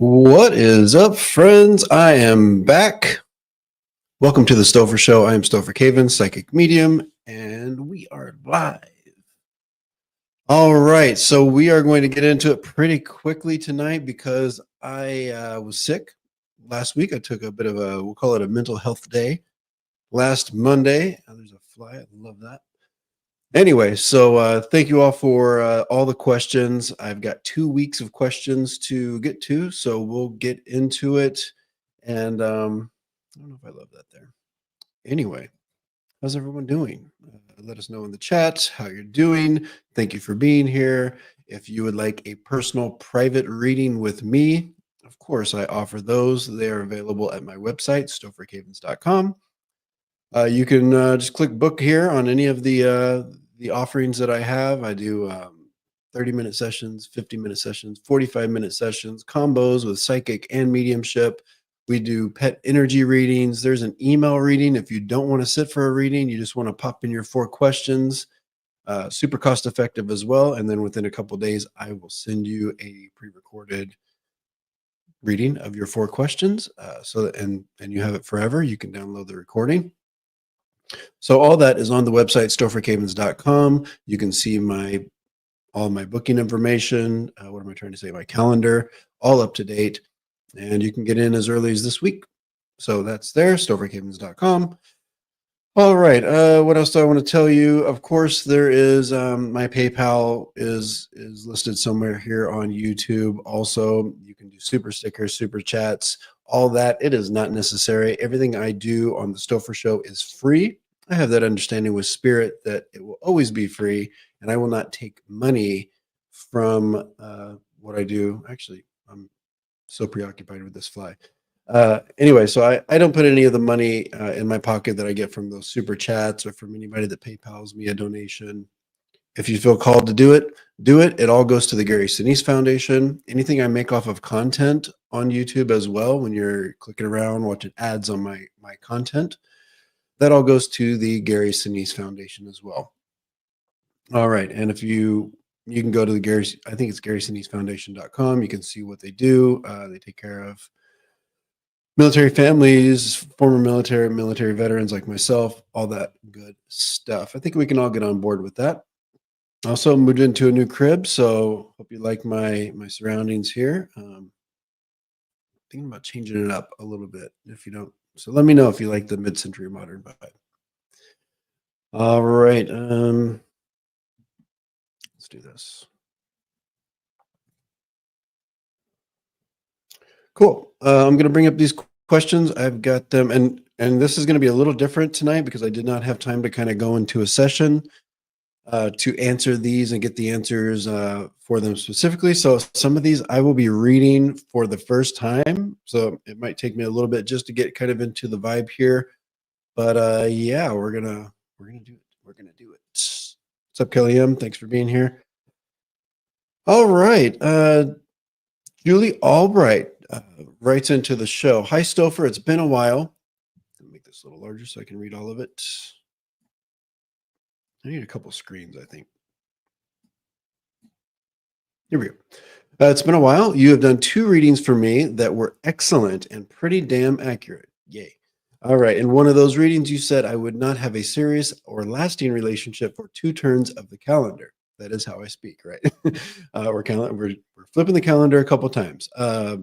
What is up, friends? I am back. Welcome to the Stopher Show. I am Stopher Cavins, psychic medium, and we are live. All right, so we are going to get into it pretty quickly tonight because I was sick last week. I took a bit of we'll call it a mental health day last Monday. There's a fly. I love that. Anyway, so thank you all for all the questions. I've got 2 weeks of questions to get to, so we'll get into it. And I don't know if I love that there. Anyway, how's everyone doing? Let us know in the chat how you're doing. Thank you for being here. If you would like a personal private reading with me, of course, I offer those. They are available at my website, stophercavins.com. You can just click book here on any of the offerings that I have. I do 30-minute sessions, 50-minute sessions, 45-minute sessions, combos with psychic and mediumship. We do pet energy readings. There's an email reading. If you don't want to sit for a reading, you just want to pop in your 4 questions. Super cost effective as well. And then within a couple of days, I will send you a pre-recorded reading of your 4 questions. And you have it forever. You can download the recording. So all that is on the website, stophercavins.com. You can see all my booking information. What am I trying to say? My calendar, all up to date. And you can get in as early as this week. So that's there, stophercavins.com. All right. What else do I want to tell you? Of course, there is my PayPal is listed somewhere here on YouTube. Also, you can do super stickers, super chats, all that. It is not necessary. Everything I do on the Stopher Show is free. I have that understanding with spirit that it will always be free, and I will not take money from what I do. Actually, I'm so preoccupied with this fly. Anyway, so I don't put any of the money in my pocket that I get from those super chats or from anybody that PayPals me a donation. If you feel called to do it, do it. It all goes to the Gary Sinise Foundation. Anything I make off of content on YouTube as well, when you're clicking around, watching ads on my content, that all goes to the Gary Sinise Foundation as well. All right. And if you can go to the I think it's GarySineseFoundation.com. You can see what they do. They take care of military families, former military veterans like myself, all that good stuff. I think we can all get on board with that. Also moved into a new crib, so hope you like my surroundings here. Thinking about changing it up a little bit. If you don't, so let me know if you like the mid-century modern vibe. All right, let's do this. Cool. I'm going to bring up these questions. I've got them, and this is going to be a little different tonight because I did not have time to kind of go into a session to answer these and get the answers for them specifically. So some of these I will be reading for the first time. So it might take me a little bit just to get kind of into the vibe here. But yeah, we're gonna do it. We're gonna do it. What's up, Kelly M? Thanks for being here. All right. Julie Albright writes into the show. Hi, Stopher. It's been a while. Let me make this a little larger so I can read all of it. I need a couple screens, I think. Here we go. It's been a while. You have done 2 readings for me that were excellent and pretty damn accurate. Yay. All right. In one of those readings, you said I would not have a serious or lasting relationship for 2 turns of the calendar. That is how I speak, right? We're flipping the calendar a couple times. All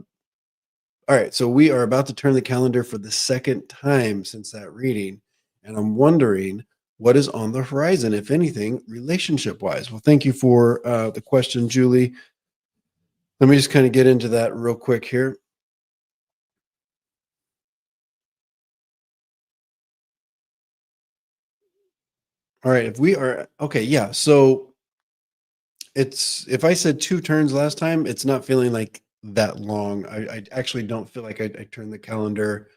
right. So we are about to turn the calendar for the 2nd time since that reading. And I'm wondering what is on the horizon, if anything, relationship-wise. Well, thank you for the question, Julie. Let me just kind of get into that real quick here. All right, if we are okay, yeah. So if I said 2 turns last time, it's not feeling like that long. I actually don't feel like I turned the calendar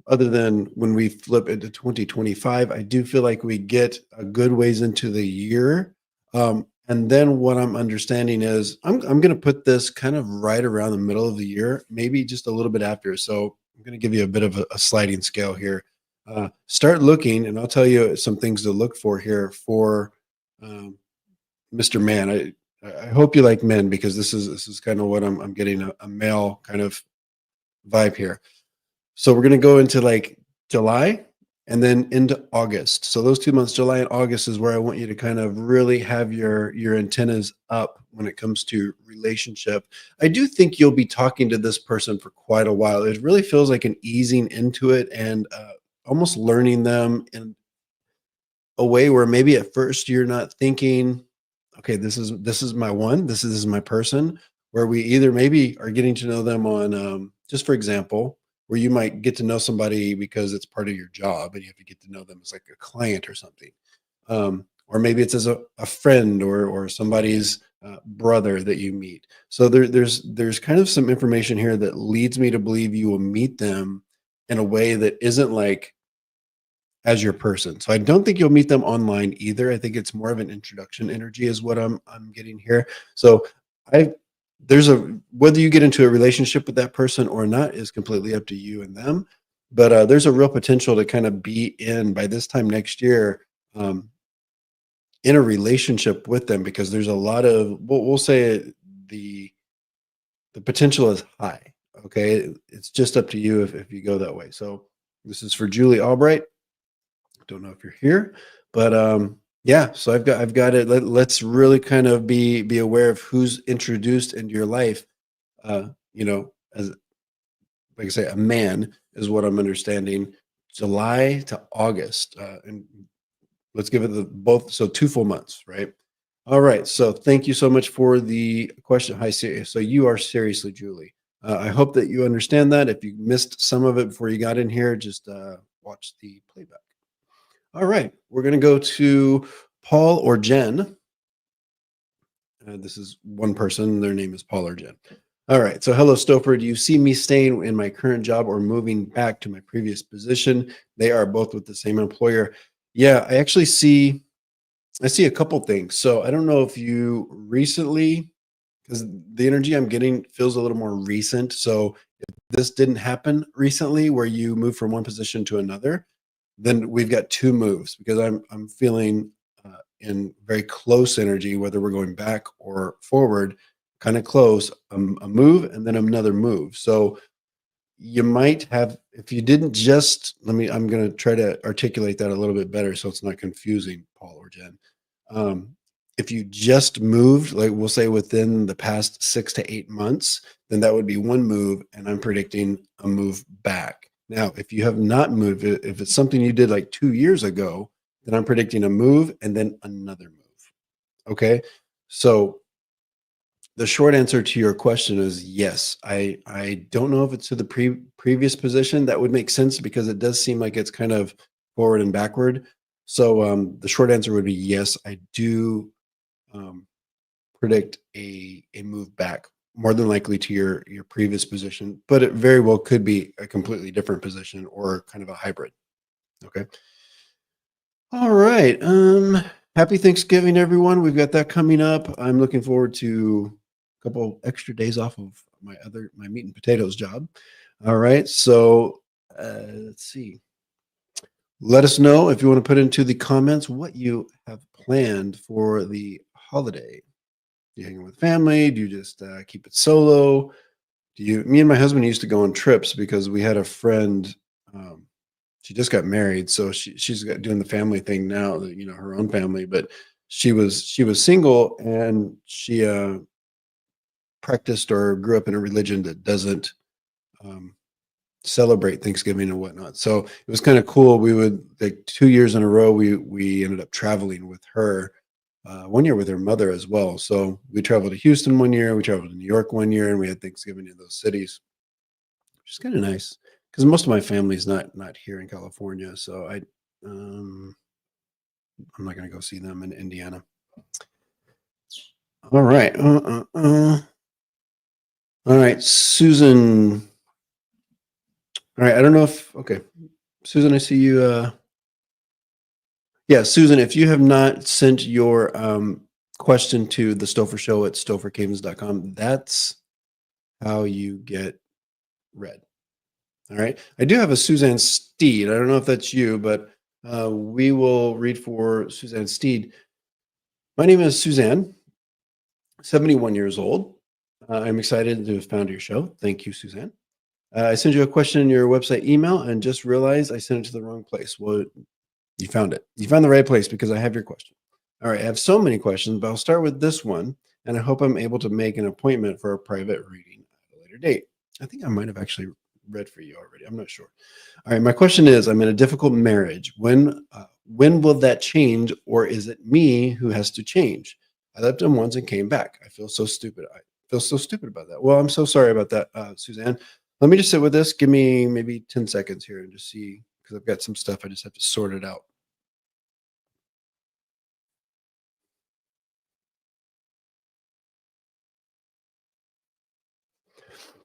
other than when we flip into 2025. I do feel like we get a good ways into the year. And then what I'm understanding is I'm going to put this kind of right around the middle of the year, maybe just a little bit after. So I'm going to give you a bit of a sliding scale here. Start looking, and I'll tell you some things to look for here for Mr. Man. I hope you like men because this is kind of what I'm getting a male kind of vibe here. So we're gonna go into like July and then into August. So those 2 months, July and August, is where I want you to kind of really have your antennas up when it comes to relationship. I do think you'll be talking to this person for quite a while. It really feels like an easing into it and almost learning them in a way where maybe at first you're not thinking, okay, this is my one, this is my person, where we either maybe are getting to know them on just for example, where you might get to know somebody because it's part of your job and you have to get to know them as like a client or something. Or maybe it's as a friend or somebody's brother that you meet. So there's kind of some information here that leads me to believe you will meet them in a way that isn't like as your person. So I don't think you'll meet them online either. I think it's more of an introduction energy is what I'm getting here. So I there's a whether you get into a relationship with that person or not is completely up to you and them. But there's a real potential to kind of be in by this time next year um, in a relationship with them because there's a lot of we'll say the the potential is high. Okay, it's just up to you if you go that way. So this is for Julie Albright. Don't know if you're here, but yeah. So I've got it. Let's really kind of be aware of who's introduced into your life. As like I say, a man is what I'm understanding. July to August, and let's give it the both. So 2 full months, right? All right. So thank you so much for the question. Hi, serious. So you are seriously Julie. I hope that you understand that. If you missed some of it before you got in here, just watch the playback. All right, we're going to go to Paul or Jen. This is one person. Their name is Paul or Jen. All right. So, hello, Stopher. Do you see me staying in my current job or moving back to my previous position? They are both with the same employer. Yeah, I actually see. I see a couple things. So, I don't know if you recently, because the energy I'm getting feels a little more recent. So, if this didn't happen recently, where you move from one position to another, then we've got two moves because I'm feeling in very close energy, whether we're going back or forward, kind of close, a move and then another move. So you might have, if you didn't just, I'm going to try to articulate that a little bit better so it's not confusing, Paul or Jen. Um, if you just moved, like we'll say within the past 6 to 8 months, then that would be one move, and I'm predicting a move back. Now, if you have not moved, if it's something you did like 2 years ago, then I'm predicting a move and then another move. Okay. So the short answer to your question is yes. I don't know if it's to the previous position. That would make sense because it does seem like it's kind of forward and backward. So the short answer would be yes. I do um, predict a move back, more than likely to your previous position, but it very well could be a completely different position or kind of a hybrid. Okay. All right. Happy Thanksgiving, everyone. We've got that coming up. I'm looking forward to a couple extra days off of my meat and potatoes job. All right. So let's see. Let us know if you want to put into the comments what you have planned for the holiday. Do you hang out with family? Do you just keep it solo? Me and my husband used to go on trips because we had a friend. Um, she just got married, so she's got doing the family thing now, her own family, but she was single and she practiced or grew up in a religion that doesn't um, celebrate Thanksgiving and whatnot. So it was kind of cool. We would like 2 years in a row, we ended up traveling with her. One year with her mother as well. So we traveled to Houston one year, we traveled to New York one year, and we had Thanksgiving in those cities, which is kind of nice because most of my family's not here in California. So um, I'm not going to go see them in Indiana. All right. All right, Susan. All right. I don't know if okay, Susan. I see you. Yeah, Susan. If you have not sent your question to the Stopher Show at stophercavins.com, that's how you get read. All right. I do have a Suzanne Steed. I don't know if that's you, but we will read for Suzanne Steed. My name is Suzanne. 71 years old. I'm excited to have found your show. Thank you, Suzanne. I sent you a question in your website email and just realized I sent it to the wrong place. Well, you found it. You found the right place because I have your question. All right. I have so many questions, but I'll start with this one. And I hope I'm able to make an appointment for a private reading at a later date. I think I might have actually read for you already. I'm not sure. All right. My question is I'm in a difficult marriage. When will that change, or is it me who has to change? I left him once and came back. I feel so stupid. I feel so stupid about that. Well, I'm so sorry about that, Suzanne. Let me just sit with this. Give me maybe 10 seconds here and just see, because I've got some stuff. I just have to sort it out.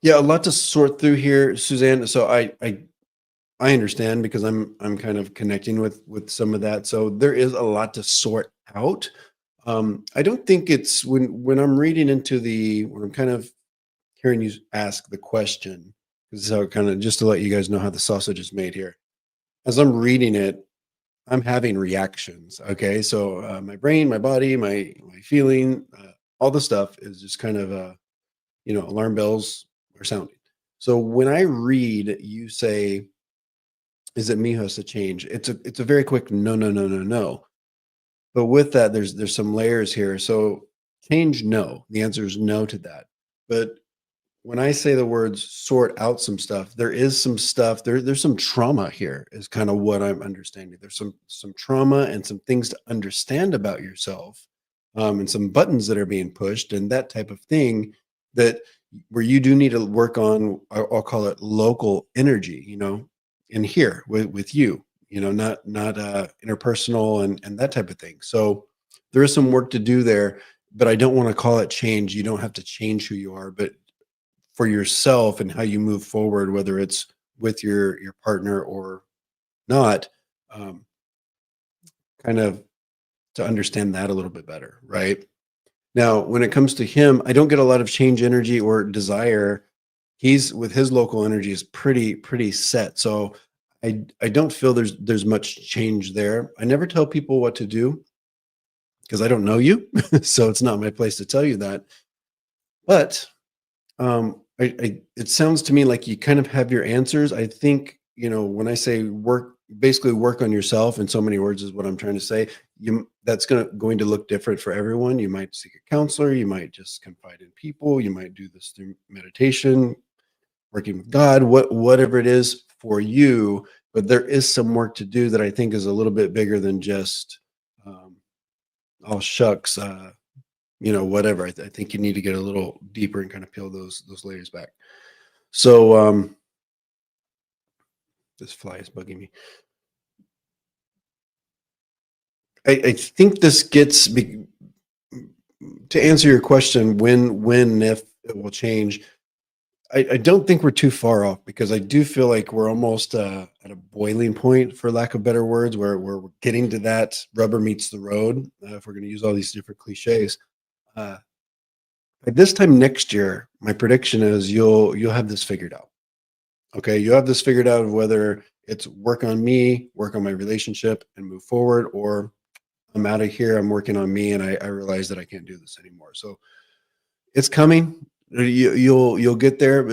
Yeah, a lot to sort through here, Suzanne. So I understand because I'm kind of connecting with some of that. So there is a lot to sort out. I don't think it's when I'm reading into when I'm kind of hearing you ask the question. This is how kind of just to let you guys know how the sausage is made here. As I'm reading it, I'm having reactions. Okay, so my brain, my body, my feeling, all the stuff is just kind of alarm bells are sounding. So when I read, you say, "Is it me who has to change?" It's a very quick no, no, no, no, no. But with that, there's some layers here. So change, no. The answer is no to that. But when I say the words sort out some stuff, there is some stuff, there's some trauma here, is kind of what I'm understanding. There's some trauma and some things to understand about yourself, and some buttons that are being pushed and that type of thing that where you do need to work on, I'll call it local energy, in here with you, not interpersonal and that type of thing. So there is some work to do there, but I don't want to call it change. You don't have to change who you are, but for yourself and how you move forward, whether it's with your partner or not, um, kind of to understand that a little bit better, right? Now, when it comes to him, I don't get a lot of change energy or desire. He's with his local energy is pretty set. So I don't feel there's much change there. I never tell people what to do because I don't know you. So it's not my place to tell you that. But it sounds to me like you kind of have your answers. I think, when I say basically work on yourself in so many words is what I'm trying to say. That's going to look different for everyone. You might seek a counselor, you might just confide in people, you might do this through meditation, working with God, whatever it is for you. But there is some work to do that I think is a little bit bigger than just, um, oh shucks, whatever. I think you need to get a little deeper and kind of peel those layers back. So this fly is bugging me. I think this to answer your question, when, if it will change. I don't think we're too far off because I do feel like we're almost at a boiling point, for lack of better words, where we're getting to that rubber meets the road. If we're going to use all these different cliches, uh, by this time next year, my prediction is you'll have this figured out. Okay, you have this figured out of whether it's work on me, work on my relationship, and move forward, or I'm out of here. I'm working on me, and I realize that I can't do this anymore. So it's coming. You'll get there,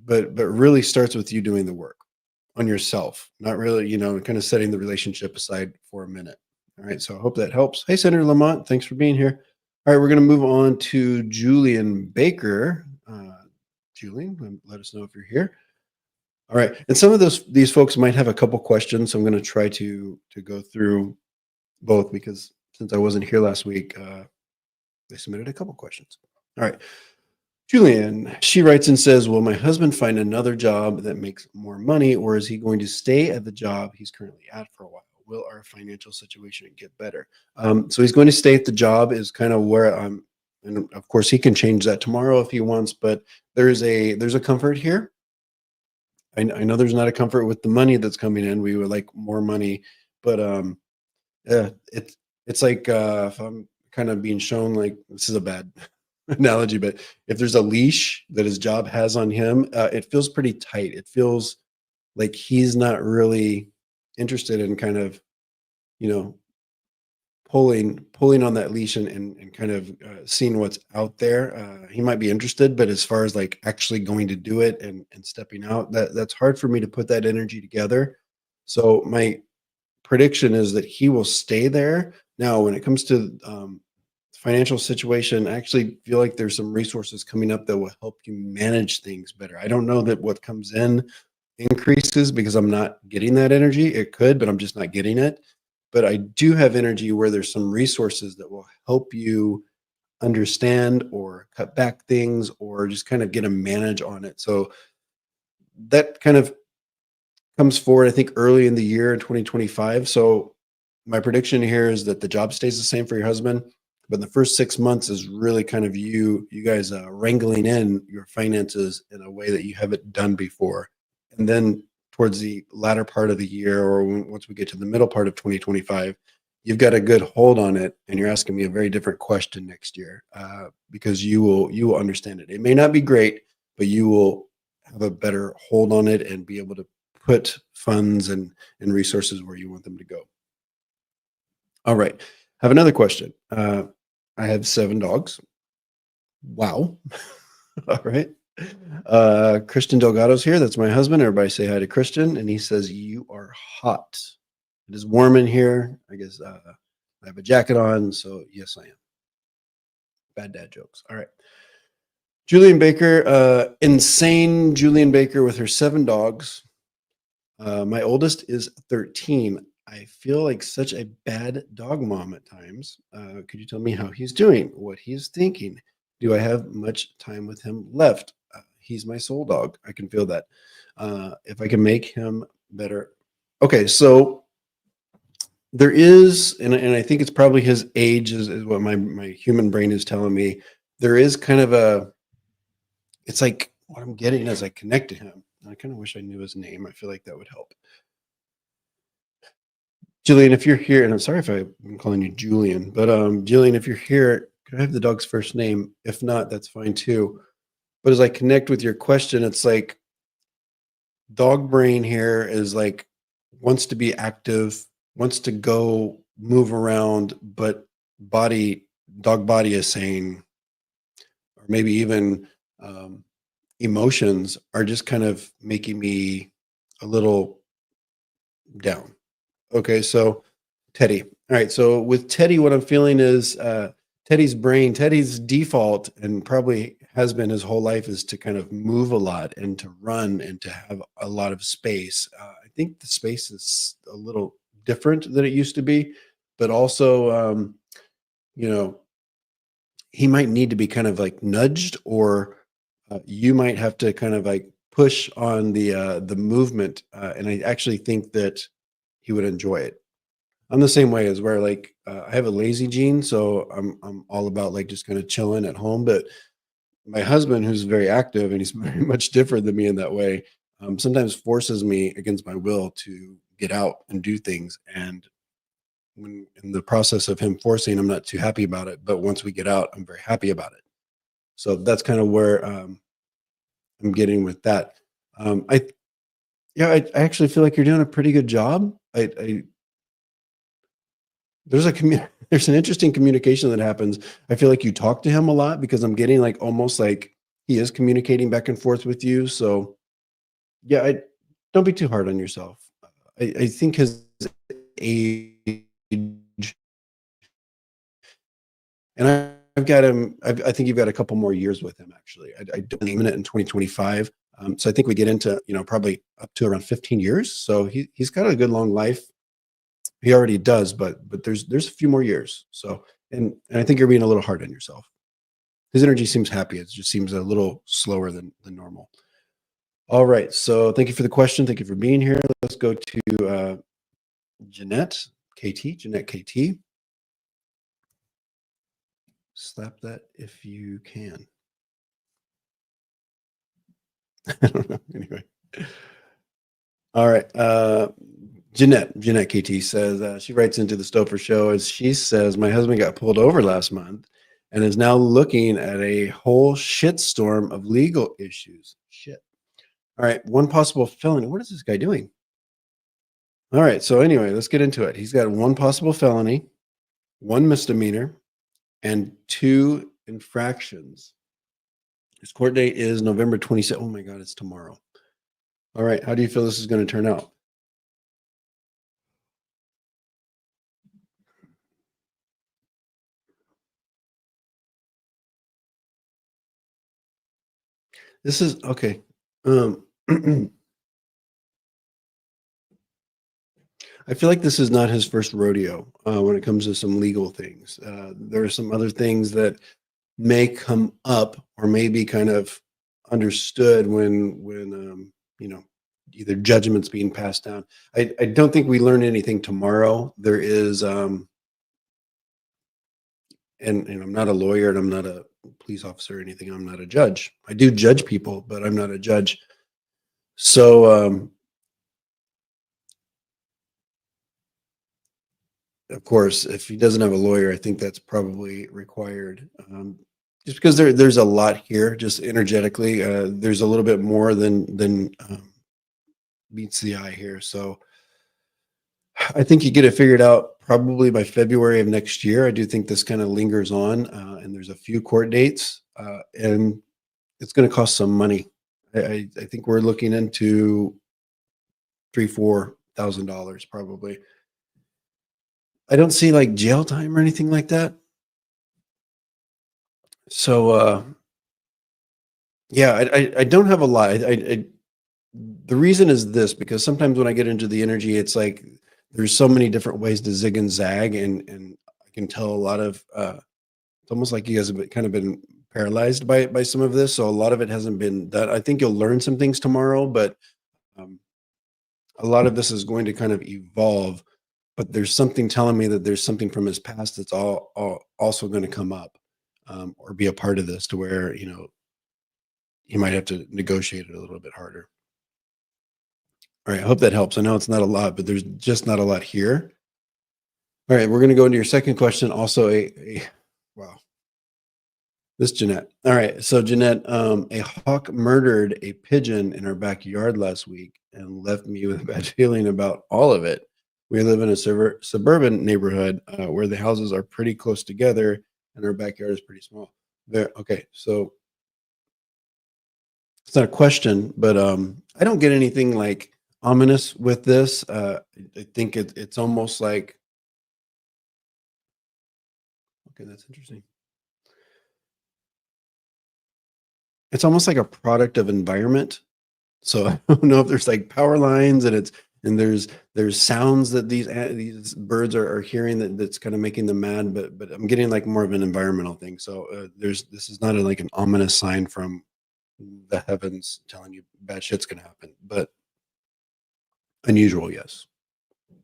but really starts with you doing the work on yourself, not really, kind of setting the relationship aside for a minute. All right. So I hope that helps. Hey, Senator Lamont, thanks for being here. All right, we're going to move on to Julian Baker. Julian, let us know if you're here. All right, and some of these folks might have a couple questions. So I'm going to try to go through both because since I wasn't here last week, they submitted a couple questions. All right. Julian, she writes and says, will my husband find another job that makes more money, or is he going to stay at the job he's currently at for a while? Will our financial situation get better? So he's going to stay at the job is kind of where I'm, and of course he can change that tomorrow if he wants, but there's a comfort here. I know there's not a comfort with the money that's coming in. We would like more money, but yeah, it's like if I'm kind of being shown, like, this is a bad analogy, but if there's a leash that his job has on him, it feels pretty tight. It feels like he's not really interested in kind of, you know, pulling on that leash and kind of seeing what's out there. He might be interested, but as far as like actually going to do it and stepping out, that's hard for me to put that energy together. So my prediction is that he will stay there. Now, when it comes to financial situation, I actually feel like there's some resources coming up that will help you manage things better. I don't know that what comes in increases because I'm not getting that energy. It could, but I'm just not getting it. But I do have energy where there's some resources that will help you understand or cut back things or just kind of get a manage on it. So that kind of comes forward, I think, early in the year in 2025. So my prediction here is that the job stays the same for your husband, but the first 6 months is really kind of you guys wrangling in your finances in a way that you haven't done before. And then towards the latter part of the year, or once we get to the middle part of 2025, you've got a good hold on it, and you're asking me a very different question next year because you will understand it. It may not be great, but you will have a better hold on it and be able to put funds and resources where you want them to go. All right. I have another question. I have 7 dogs. Wow. All right. Christian Delgado's here. That's my husband. Everybody say hi to Christian. And he says, "You are hot." It is warm in here. I guess I have a jacket on. So, yes, I am. Bad dad jokes. All right. Julian Baker, insane Julian Baker with her 7 dogs. My oldest is 13. I feel like such a bad dog mom at times. Could you tell me how he's doing, what he's thinking? Do I have much time with him left? He's my soul dog. I can feel that. If I can make him better. Okay, so there is, and I think it's probably his age is what my human brain is telling me. There is kind of it's like what I'm getting as I connect to him. I kind of wish I knew his name. I feel like that would help. Julian, if you're here, and I'm sorry if I'm calling you Julian, but Julian, if you're here, could I have the dog's first name? If not, that's fine too. But as I connect with your question, it's like dog brain here is like wants to be active, wants to go move around, but dog body is saying, or maybe even emotions are just kind of making me a little down. Okay, so Teddy. All right, so with Teddy, what I'm feeling is Teddy's default, and probably has been his whole life, is to kind of move a lot and to run and to have a lot of space. I think the space is a little different than it used to be, but also, you know, he might need to be kind of like nudged, or you might have to kind of like push on the movement. And I actually think that he would enjoy it. I'm the same way, as where like I have a lazy gene, so I'm all about like just kind of chilling at home. But my husband, who's very active and he's very much different than me in that way, sometimes forces me against my will to get out and do things. And when in the process of him forcing, I'm not too happy about it. But once we get out, I'm very happy about it. So that's kind of where I'm getting with that. I Yeah, I actually feel like you're doing a pretty good job. I there's there's an interesting communication that happens. I feel like you talk to him a lot because I'm getting like almost like he is communicating back and forth with you. So yeah, I don't be too hard on yourself. I think his age, and I've got him. I think you've got a couple more years with him. Actually, I don't name it in 2025. So I think we get into probably up to around 15 years. So he's got a good long life. He already does, but there's a few more years. So and I think you're being a little hard on yourself. His energy seems happy. It just seems a little slower than normal. All right. So thank you for the question. Thank you for being here. Let's go to Jeanette KT. Jeanette KT. Slap that if you can. I don't know. Anyway. All right. Jeanette KT says, she writes into the Stopher Show, as she says, my husband got pulled over last month and is now looking at a whole shitstorm of legal issues. Shit. All right. One possible felony. What is this guy doing? All right. So anyway, let's get into it. He's got one possible felony. one misdemeanor, and 2 infractions. His court date is November 27th. Oh my God, it's tomorrow. All right. How do you feel this is going to turn out? This is okay. I feel like this is not his first rodeo when it comes to some legal things. There are some other things that may come up or may be kind of understood when either judgments being passed down. I don't think we learn anything tomorrow. There is and I'm not a lawyer and I'm not a police officer or anything. I'm not a judge. I do judge people, but I'm not a judge. So of course, if he doesn't have a lawyer, I think that's probably required. Just because there's a lot here, just energetically, there's a little bit more than meets the eye here. So I think you get it figured out probably by February of next year. I do think this kind of lingers on, and there's a few court dates, and it's going to cost some money. I think we're looking into $3,000-4,000 probably. I don't see like jail time or anything like that. So yeah, I don't have a lot. The reason is this, because sometimes when I get into the energy, it's like there's so many different ways to zig and zag, and I can tell a lot of it's almost like you guys have kind of been paralyzed by some of this. So a lot of it hasn't been done. I think you'll learn some things tomorrow, but um, a lot of this is going to kind of evolve. But there's something telling me that there's something from his past that's all also going to come up, or be a part of this, to where he might have to negotiate it a little bit harder. All right, I hope that helps. I know it's not a lot, but there's just not a lot here. All right, we're going to go into your second question. Also, wow, this Jeanette. All right, so Jeanette, a hawk murdered a pigeon in our backyard last week and left me with a bad feeling about all of it. We live in a suburban neighborhood where the houses are pretty close together and our backyard is pretty small. There, okay, so it's not a question, but I don't get anything like ominous with this. I think it's almost like, okay, that's interesting. It's almost like a product of environment. So I don't know if there's like power lines and there's sounds that these birds are hearing that's kind of making them mad, but I'm getting like more of an environmental thing. So this is not like an ominous sign from the heavens telling you bad shit's gonna happen, but unusual, yes.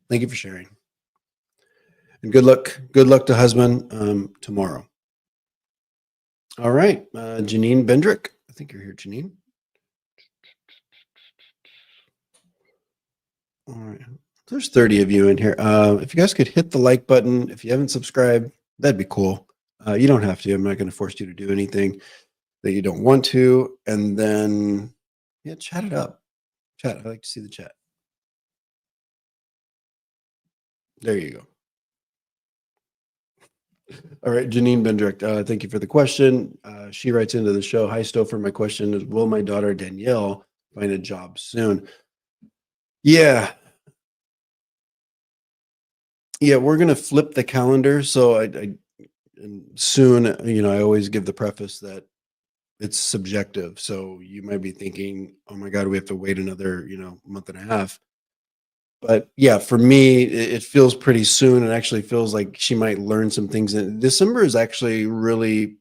Thank you for sharing. And good luck. Good luck to husband tomorrow. All right. Janine Bendrick. I think you're here, Janine. All right. There's 30 of you in here. If you guys could hit the like button, if you haven't subscribed, that'd be cool. You don't have to. I'm not going to force you to do anything that you don't want to. And then, yeah, chat it up. Chat. I like to see the chat. There you go. All right, Janine Bendrick, thank you for the question. She writes into the show, hi, Stopher. My question is, will my daughter Danielle find a job soon? Yeah. Yeah, we're going to flip the calendar. So and soon, I always give the preface that it's subjective. So you might be thinking, oh my God, we have to wait another, month and a half. But yeah, for me, it feels pretty soon. It actually feels like she might learn some things. And December is actually really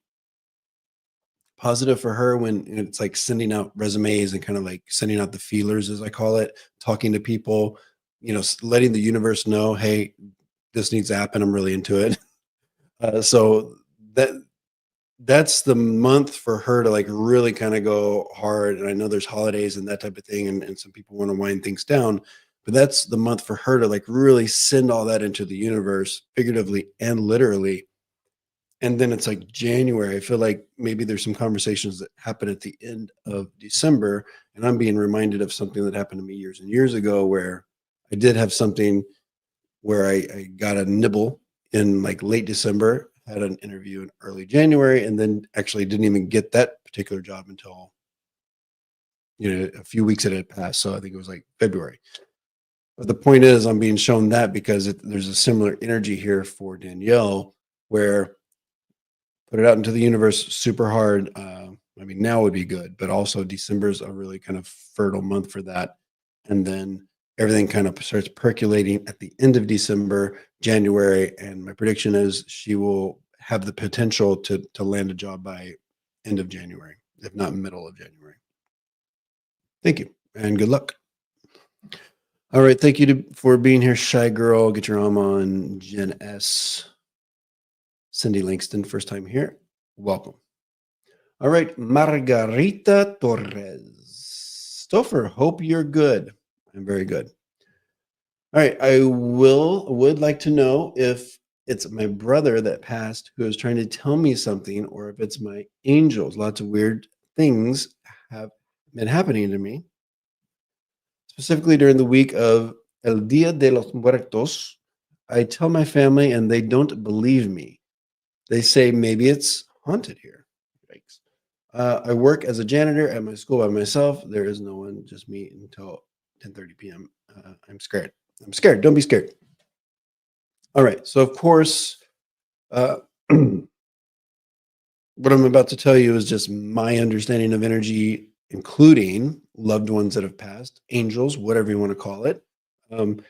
positive for her when it's like sending out resumes and kind of like sending out the feelers, as I call it, talking to people, letting the universe know, hey, this needs to happen. I'm really into it. So that's the month for her to like really kind of go hard. And I know there's holidays and that type of thing, and some people want to wind things down, but that's the month for her to like really send all that into the universe, figuratively and literally. And then it's like January. I feel like maybe there's some conversations that happen at the end of December, and I'm being reminded of something that happened to me years and years ago, where I did have something where I got a nibble in like late December, had an interview in early January, and then actually didn't even get that particular job until a few weeks it had passed. So I think it was like February. But the point is, I'm being shown that because there's a similar energy here for Danielle, where put it out into the universe super hard. I mean, now would be good, but also December's a really kind of fertile month for that. And then everything kind of starts percolating at the end of December, January. And my prediction is she will have the potential to land a job by end of January, if not middle of January. Thank you and good luck. All right. Thank you for being here, Shy Girl. Get your arm on. Jen S. Cindy Langston, first time here. Welcome. All right. Margarita Torres. Stopher, hope you're good. I'm very good. All right. I would like to know if it's my brother that passed who is trying to tell me something, or if it's my angels. Lots of weird things have been happening to me, specifically during the week of El Dia de los Muertos. I tell my family and they don't believe me. They say maybe it's haunted here. Yikes. I work as a janitor at my school by myself. There is no one, just me until 10:30 p.m. I'm scared. I'm scared. Don't be scared. All right. So, of course, what I'm about to tell you is just my understanding of energy, including loved ones that have passed, angels, whatever you want to call it. I'm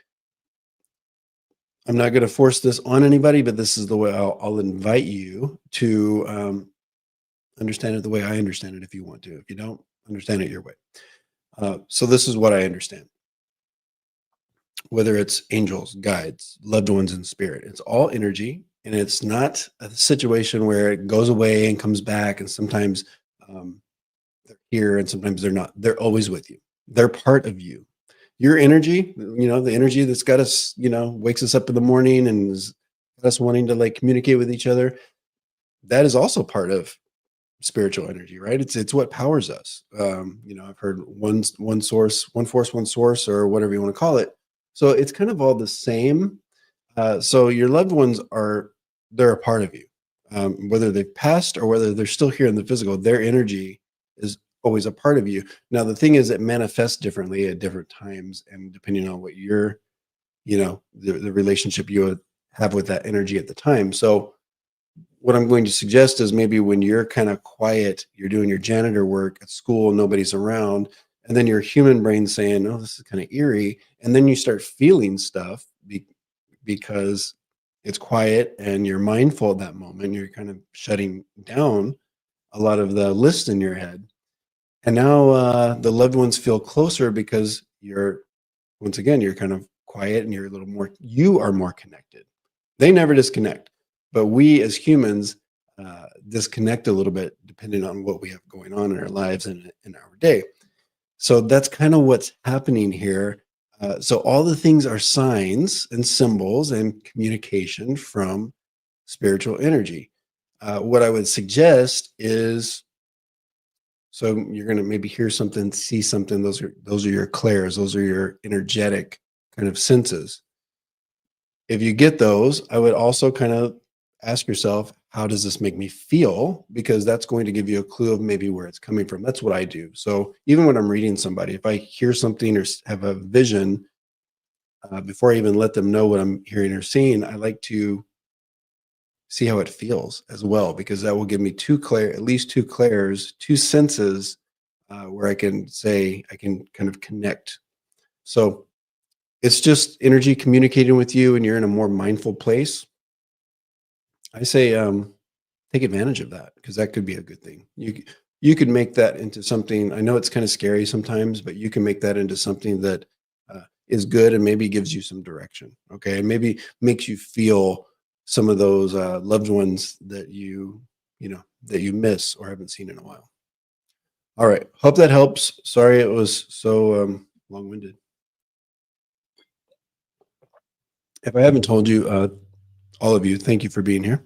not going to force this on anybody, but this is the way I'll invite you to understand it the way I understand it if you want to. If you don't, understand it your way. So this is what I understand. Whether it's angels, guides, loved ones in spirit, it's all energy. And it's not a situation where it goes away and comes back. And sometimes they're here and sometimes they're not. They're always with you. They're part of you. Your energy, the energy that's got us, wakes us up in the morning and is us wanting to like communicate with each other. That is also part of spiritual energy, right? It's what powers us. I've heard one source, one force, one source, or whatever you want to call it. So it's kind of all the same. So your loved ones they're a part of you, whether they've passed or whether they're still here in the physical. Their energy is always a part of you. Now the thing is, it manifests differently at different times, and depending on what the relationship you have with that energy at the time. So what I'm going to suggest is maybe when you're kind of quiet, you're doing your janitor work at school, nobody's around, and then your human brain saying, "Oh, this is kind of eerie," and then you start feeling stuff because it's quiet and you're mindful at that moment. You're kind of shutting down a lot of the list in your head, and now the loved ones feel closer because once again, you're kind of quiet and you're a little more. You are more connected. They never disconnect. But we as humans disconnect a little bit depending on what we have going on in our lives and in our day. So that's kind of what's happening here. So all the things are signs and symbols and communication from spiritual energy. What I would suggest is, so you're going to maybe hear something, see something. Those are your clairs. Those are your energetic kind of senses. If you get those, I would also kind of ask yourself, how does this make me feel? Because that's going to give you a clue of maybe where it's coming from. That's what I do. So even when I'm reading somebody, if I hear something or have a vision, before I even let them know what I'm hearing or seeing, I like to see how it feels as well, because that will give me at least two clairs, two senses, where I can kind of connect. So it's just energy communicating with you and you're in a more mindful place. I say take advantage of that, because that could be a good thing. You could make that into something. I know it's kind of scary sometimes, but you can make that into something that is good and maybe gives you some direction. Okay, and maybe makes you feel some of those loved ones that you miss or haven't seen in a while. All right, hope that helps. Sorry it was so long-winded. If I haven't told you, all of you, thank you for being here.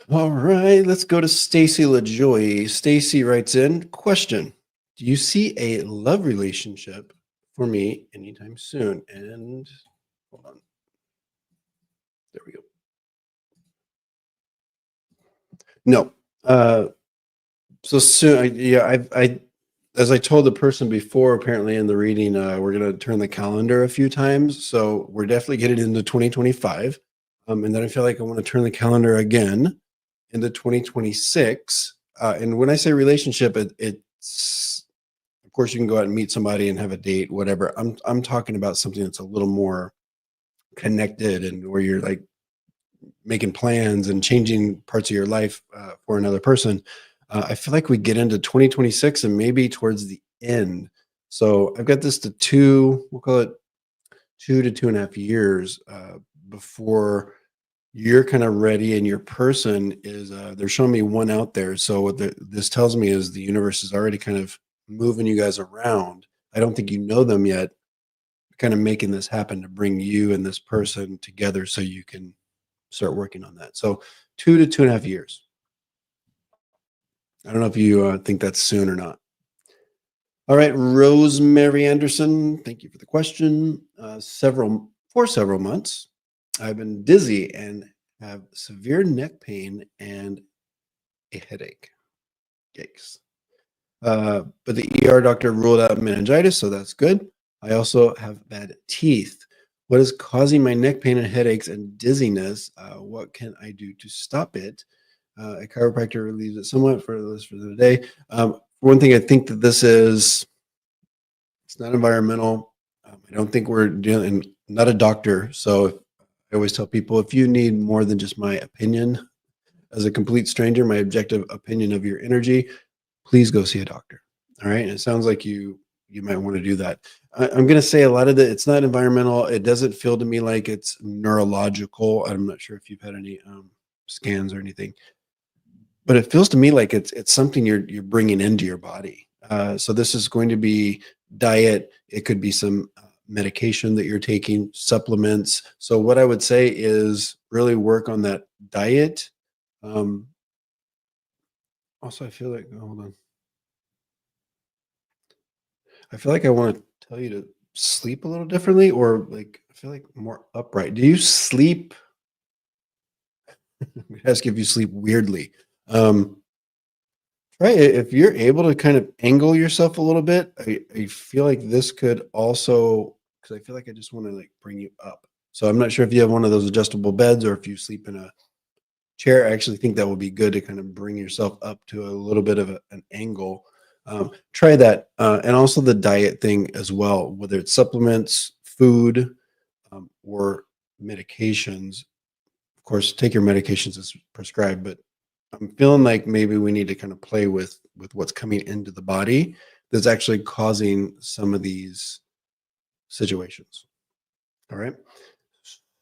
All right, let's go to Stacy LaJoy. Stacy writes in, question: do you see a love relationship for me anytime soon. And hold on. There we go. No. So soon, as I told the person before, apparently in the reading, we're going to turn the calendar a few times. So we're definitely getting into 2025. And then I feel like I want to turn the calendar again into 2026. And when I say relationship, it's, of course, you can go out and meet somebody and have a date, whatever. I'm talking about something that's a little more connected and where you're like making plans and changing parts of your life for another person. I feel like we get into 2026 and maybe towards the end. So I've got this to we'll call it 2 to 2.5 years before you're kind of ready and your person is, they're showing me one out there. So what this tells me is the universe is already kind of moving you guys around. I don't think you know them yet, kind of making this happen to bring you and this person together so you can start working on that. So 2 to 2.5 years. I don't know if you think that's soon or not. All right, Rosemary Anderson, thank you for the question. For several months, I've been dizzy and have severe neck pain and a headache. Yikes. But the ER doctor ruled out meningitis, so that's good. I also have bad teeth. What is causing my neck pain and headaches and dizziness? What can I do to stop it? A chiropractor relieves it somewhat for the day. One thing I think that it's not environmental. I don't think we're dealing, not a doctor. So I always tell people, if you need more than just my opinion as a complete stranger, my objective opinion of your energy, please go see a doctor. All right. And it sounds like you might want to do that. I'm going to say a lot of it's not environmental. It doesn't feel to me like it's neurological. I'm not sure if you've had any scans or anything, but it feels to me like it's something you're bringing into your body. So this is going to be diet. It could be some medication that you're taking, supplements. So what I would say is really work on that diet. Also, I feel like, hold on. I feel like I want to tell you to sleep a little differently, or like I feel like more upright. Do you sleep? Ask if you sleep weirdly. Right. If you're able to kind of angle yourself a little bit, I feel like this could also, because I feel like I just want to like bring you up. So I'm not sure if you have one of those adjustable beds or if you sleep in a chair. I actually think that would be good to kind of bring yourself up to a little bit of an angle. Try that. And also the diet thing as well, whether it's supplements, food, or medications. Of course, take your medications as prescribed, but I'm feeling like maybe we need to kind of play with what's coming into the body that's actually causing some of these situations. All right.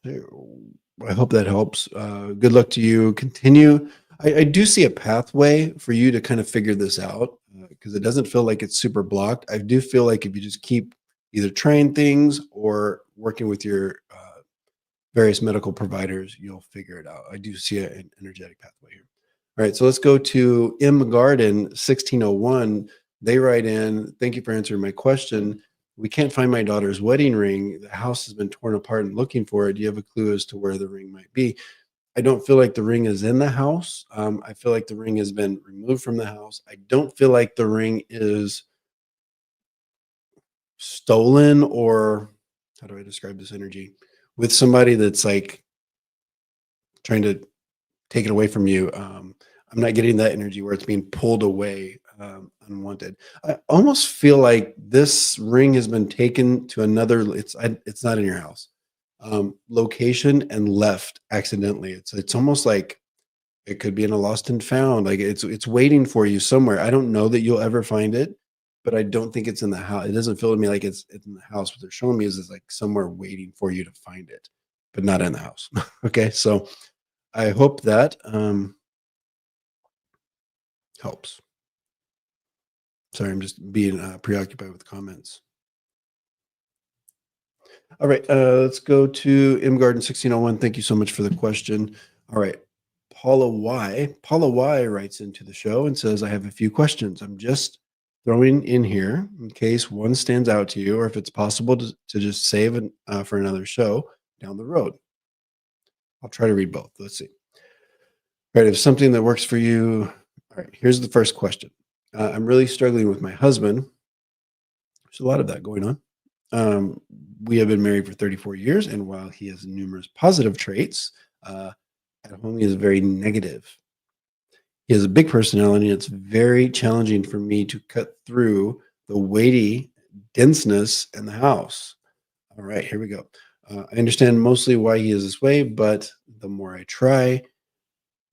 So I hope that helps. Good luck to you. Continue. I do see a pathway for you to kind of figure this out because it doesn't feel like it's super blocked. I do feel like if you just keep either trying things or working with your various medical providers, you'll figure it out. I do see an energetic pathway here. All right, so let's go to M Garden 1601. They write in, thank you for answering my question. We can't find my daughter's wedding ring. The house has been torn apart and looking for it. Do you have a clue as to where the ring might be? I don't feel like the ring is in the house. I feel like the ring has been removed from the house. I don't feel like the ring is stolen, or how do I describe this energy? With somebody that's like trying to take it away from you. I'm not getting that energy where it's being pulled away unwanted. I almost feel like this ring has been taken to another. It's not in your house location and left accidentally. It's almost like it could be in a lost and found. Like it's waiting for you somewhere. I don't know that you'll ever find it, but I don't think it's in the house. It doesn't feel to me like it's in the house. What they're showing me is it's like somewhere waiting for you to find it, but not in the house. Okay, so I hope that helps. Sorry, I'm just being preoccupied with comments. All right, let's go to M Garden 1601. Thank you so much for the question. All right, Paula Y. Paula Y writes into the show and says, I have a few questions. I'm just throwing in here in case one stands out to you, or if it's possible to just save it for another show down the road. I'll try to read both. Let's see. All right, if something that works for you. All right, here's the first question. I'm really struggling with my husband. There's a lot of that going on. Um, we have been married for 34 years, and while he has numerous positive traits, uh, at home he is very negative. He has a big personality, and it's very challenging for me to cut through the weighty denseness in the house. All right, here we go. I understand mostly why he is this way, but the more I try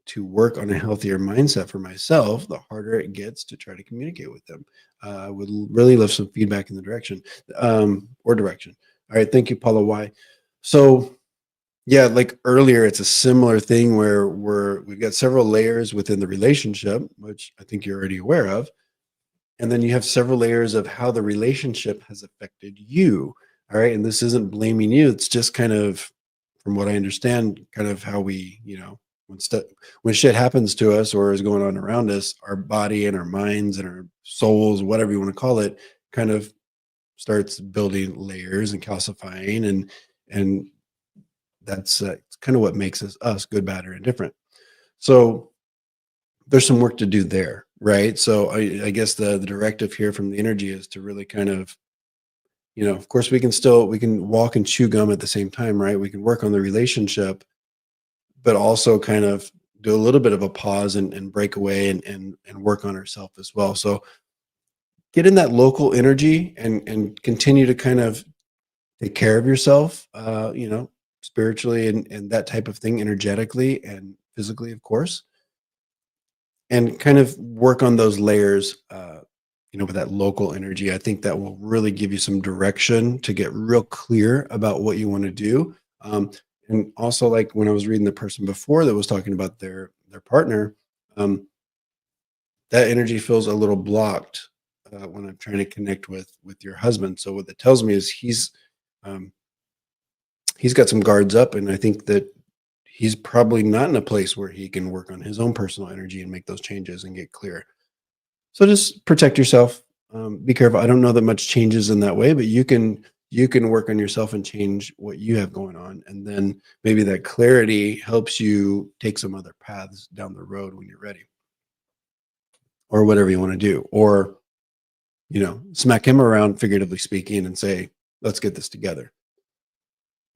to work on a healthier mindset for myself, the harder it gets to try to communicate with them. I would really love some feedback in the direction or direction. All right, thank you, Paula. Why? So, yeah, like earlier, it's a similar thing where we've got several layers within the relationship, which I think you're already aware of, and then you have several layers of how the relationship has affected you. All right, and this isn't blaming you; it's just kind of, from what I understand, kind of how we, when stuff when shit happens to us or is going on around us, our body and our minds and our souls, whatever you want to call it, kind of starts building layers and calcifying, and that's kind of what makes us good, bad, or indifferent. So there's some work to do there, right? So I guess the directive here from the energy is to really kind of, of course we can walk and chew gum at the same time, right? We can work on the relationship, but also kind of do a little bit of a pause and break away and work on ourselves as well. So get in that local energy and continue to kind of take care of yourself, spiritually and that type of thing, energetically and physically, of course, and kind of work on those layers, with that local energy. I think that will really give you some direction to get real clear about what you want to do. And also, like when I was reading the person before that was talking about their partner, um, that energy feels a little blocked when I'm trying to connect with your husband. So what that tells me is um, he's got some guards up, and I think that he's probably not in a place where he can work on his own personal energy and make those changes and get clear. So just protect yourself. Be careful. I don't know that much changes in that way, but you can work on yourself and change what you have going on, and then maybe that clarity helps you take some other paths down the road when you're ready, or whatever you want to do, or smack him around, figuratively speaking, and say, "Let's get this together."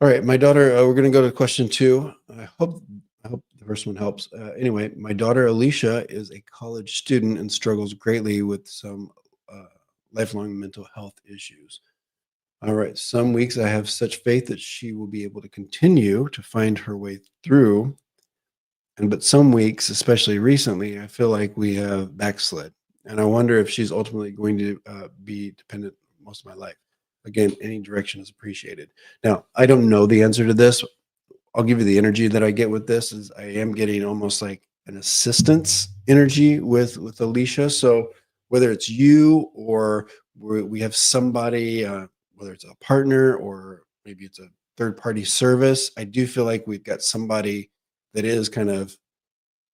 All right, my daughter. We're going to go to question 2. I hope the first one helps. Anyway, my daughter Alicia is a college student and struggles greatly with some uh, lifelong mental health issues. All right, some weeks I have such faith that she will be able to continue to find her way through, but some weeks, especially recently, I feel like we have backslid, and I wonder if she's ultimately going to be dependent most of my life. Again, any direction is appreciated. Now, I don't know the answer to this. I'll give you the energy that I get with this is I am getting almost like an assistance energy with Alicia. So whether it's you or we have somebody, whether it's a partner or maybe it's a third party service, I do feel like we've got somebody that is kind of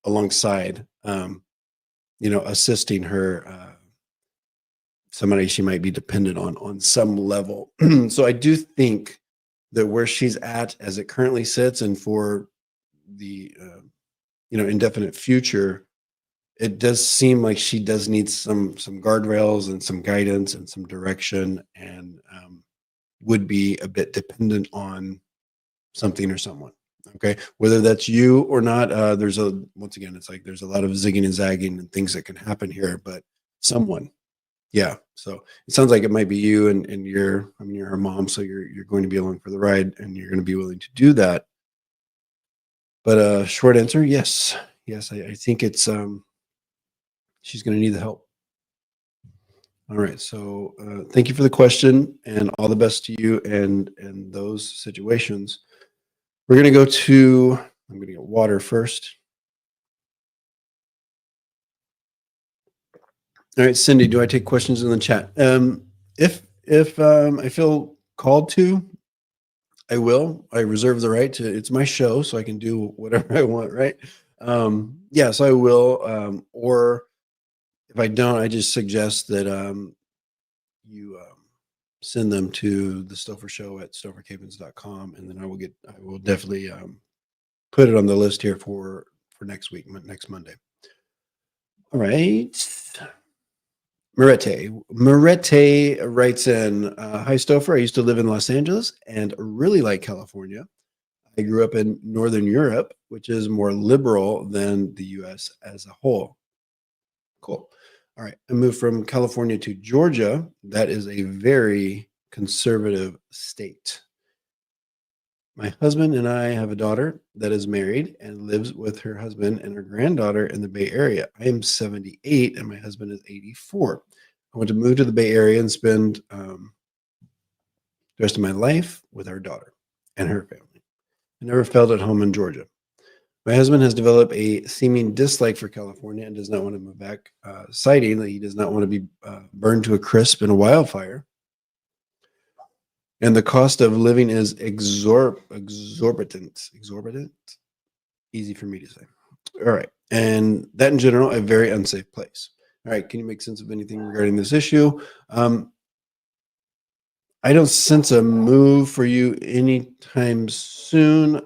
alongside, assisting her. Somebody she might be dependent on some level. So I do think that where she's at as it currently sits and for the indefinite future, it does seem like she does need some guardrails and some guidance and some direction, and would be a bit dependent on something or someone. Okay, whether that's you or not, once again, it's like there's a lot of zigging and zagging and things that can happen here, but someone. Yeah. So it sounds like it might be you and you're her mom, so you're going to be along for the ride and you're going to be willing to do that. But short answer, yes. Yes, I think it's she's going to need the help. All right. So thank you for the question and all the best to you and those situations. We're going to go to I'm going to get water first. All right, Cindy, do I take questions in the chat? If I feel called to, I will. I reserve the right to. It's my show, so I can do whatever I want, right? Yeah, so I will. Or If I don't, I just suggest that you send them to the Stopher Show at stophercavins.com, and then I will definitely put it on the list here for next week, next Monday. All right. Marete writes in, hi Stopher, I used to live in Los Angeles and really like California. I grew up in Northern Europe, which is more liberal than the US as a whole. Cool. All right. I moved from California to Georgia. That is a very conservative state. My husband and I have a daughter that is married and lives with her husband and her granddaughter in the Bay Area. I am 78 and my husband is 84. I want to move to the Bay Area and spend the rest of my life with our daughter and her family. I never felt at home in Georgia. My husband has developed a seeming dislike for California and does not want to move back, citing that he does not want to be burned to a crisp in a wildfire. And the cost of living is exorbitant. Exorbitant? Easy for me to say. All right. And that in general, a very unsafe place. All right. Can you make sense of anything regarding this issue? I don't sense a move for you anytime soon.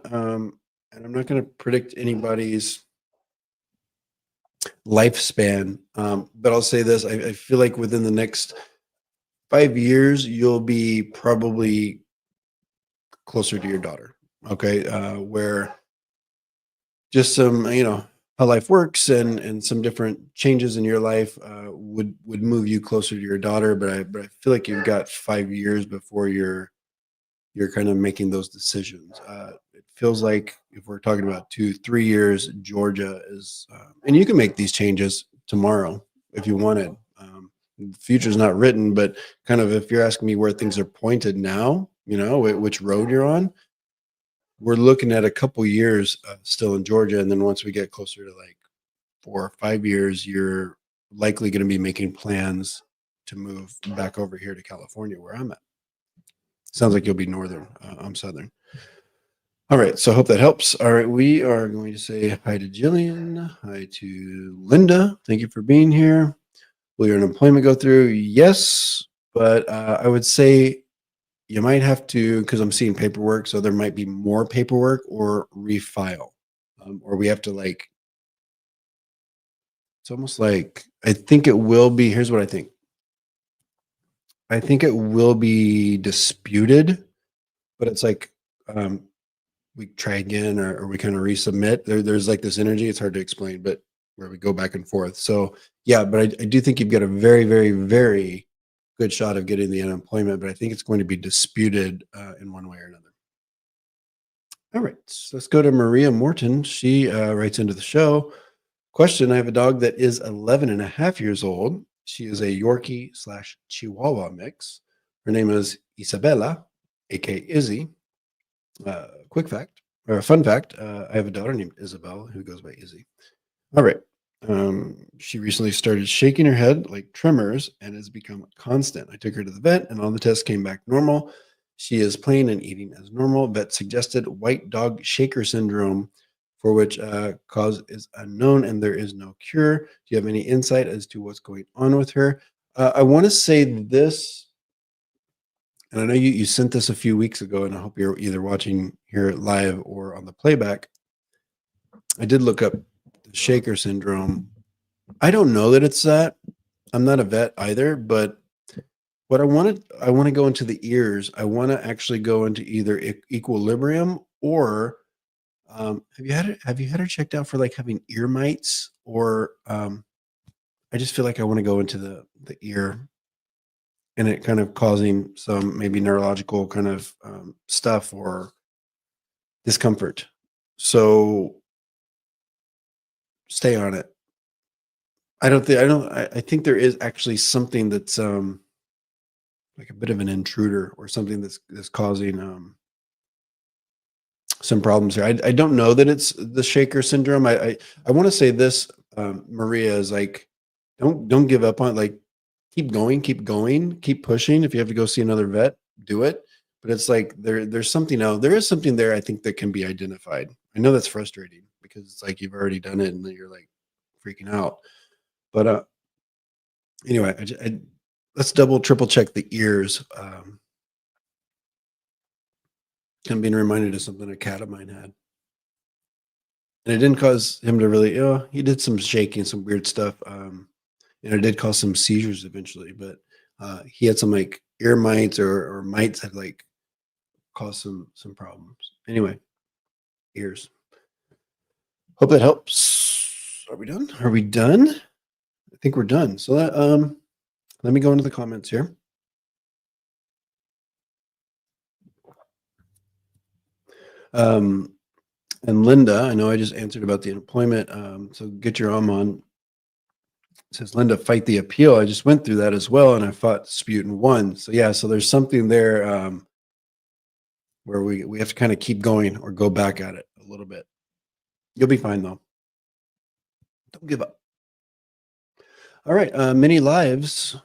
And I'm not going to predict anybody's lifespan. But I'll say this, I feel like within the next 5 years, you'll be probably closer to your daughter. Okay. Where just some, how life works and some different changes in your life would move you closer to your daughter. But I feel like you've got 5 years before you're kind of making those decisions. It feels like if we're talking about 2-3 years, Georgia is, and you can make these changes tomorrow if you wanted. The future's not written, but kind of if you're asking me where things are pointed now, which road you're on, we're looking at a couple years still in Georgia. And then once we get closer to like 4 or 5 years, you're likely going to be making plans to move back over here to California where I'm at. Sounds like you'll be northern. I'm southern. All right. So I hope that helps. All right. We are going to say hi to Jillian. Hi to Linda. Thank you for being here. Will your unemployment go through? Yes. But I would say you might have to, because I'm seeing paperwork. So there might be more paperwork or refile. Or we have to it's almost like, I think it will be, here's what I think. I think it will be disputed, but it's like we try again or we kind of resubmit. There's like this energy. It's hard to explain, but where we go back and forth. So yeah, but I do think you've got a very, very, very good shot of getting the unemployment, but I think it's going to be disputed in one way or another. All right, so let's go to Maria Morton. She writes into the show. Question, I have a dog that is 11 and a half years old. She is a Yorkie / Chihuahua mix. Her name is Isabella, aka Izzy. Quick fact, or a fun fact, I have a daughter named Isabel who goes by Izzy. All right. She recently started shaking her head like tremors and has become constant. I took her to the vet and all the tests came back normal. She is playing and eating as normal. Vet suggested white dog shaker syndrome, for which cause is unknown and there is no cure. Do you have any insight as to what's going on with her? I want to say this, and I know you sent this a few weeks ago, and I hope you're either watching here live or on the playback. I did look up the shaker syndrome. I don't know that it's that. I'm not a vet either, but what I want to go into the ears. I want to actually go into either equilibrium or have you had her checked out for like having ear mites or I just feel like I want to go into the ear and it kind of causing some maybe neurological kind of stuff or discomfort. So stay on it. I think there is actually something that's like a bit of an intruder or something that's causing some problems here. I don't know that it's the shaker syndrome. I want to say this, Maria, is like, don't give up on, like, keep going, keep pushing. If you have to go see another vet, do it. But it's like there's something else. There is something there, I think, that can be identified. I know that's frustrating because it's like you've already done it and then you're like freaking out. But Anyway, let's double, triple check the ears. I'm being reminded of something a cat of mine had. And it didn't cause him to really, he did some shaking, some weird stuff. And it did cause some seizures eventually, but he had some like ear mites or mites that like caused some problems. Anyway, ears. Hope that helps. Are we done? Are we done? I think we're done. So let me go into the comments here. And Linda, I know I just answered about the employment. So get your arm on. It says Linda, fight the appeal. I just went through that as well, and I fought dispute and won. So yeah, so there's something there where we have to kind of keep going or go back at it a little bit. You'll be fine though. Don't give up. All right, many lives.